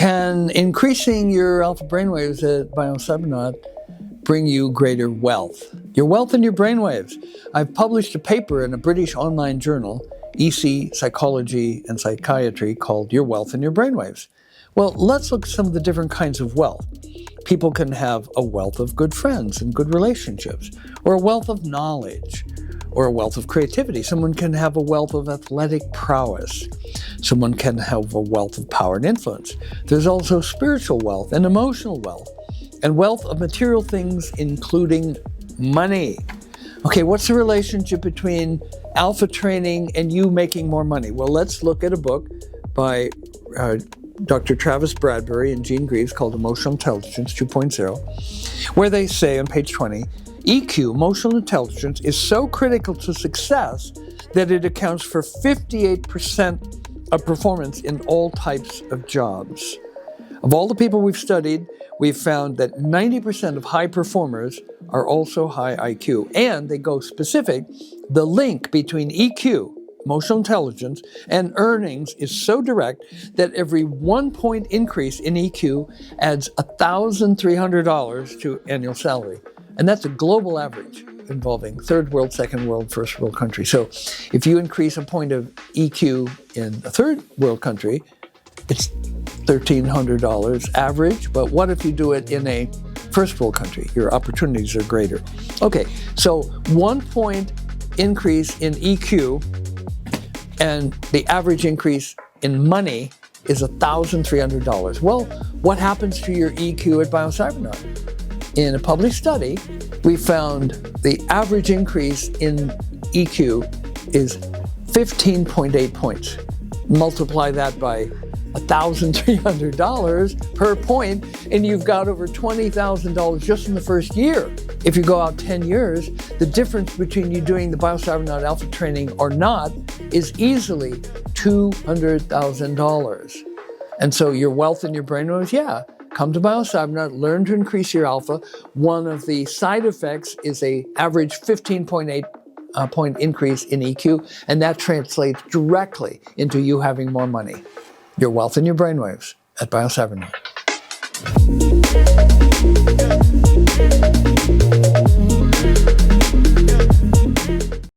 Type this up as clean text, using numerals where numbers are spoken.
Can increasing your alpha brainwaves at Biocybernaut bring you greater wealth? Your wealth and your brainwaves. I've published a paper in a British online journal, EC Psychology and Psychiatry, called Your Wealth and Your Brainwaves. Well, let's look at some of the different kinds of wealth. People can have a wealth of good friends and good relationships, or a wealth of knowledge, or a wealth of creativity. Someone can have a wealth of athletic prowess. Someone can have a wealth of power and influence. There's also spiritual wealth and emotional wealth, and wealth of material things, including money. Okay, what's the relationship between alpha training and you making more money? Well, let's look at a book by Dr. Travis Bradbury and Gene Greaves called Emotional Intelligence 2.0, where they say on page 20, EQ, emotional intelligence, is so critical to success that it accounts for 58% of performance in all types of jobs. Of all the people we've studied, we've found that 90% of high performers are also high IQ. And they go specific, the link between EQ, emotional intelligence, and earnings is so direct that every 1 point increase in EQ adds $1,300 to annual salary. And that's a global average involving third world, second world, first world countries. So if you increase a point of EQ in a third world country, it's $1,300 average. But what if you do it in a first world country? Your opportunities are greater. Okay, so 1 point increase in EQ and the average increase in money is $1,300. Well, what happens to your EQ at Biocybernaut? In a published study, we found the average increase in EQ is 15.8 points. Multiply that by $1,300 per point, and you've got over $20,000 just in the first year. If you go out 10 years, the difference between you doing the Biocybernaut Alpha training or not is easily $200,000. And so your wealth and your brainwaves, yeah, come to Biocybernaut, learn to increase your alpha. One of the side effects is a average 15.8 point increase in EQ, and that translates directly into you having more money. Your wealth and your brainwaves at Biocybernaut.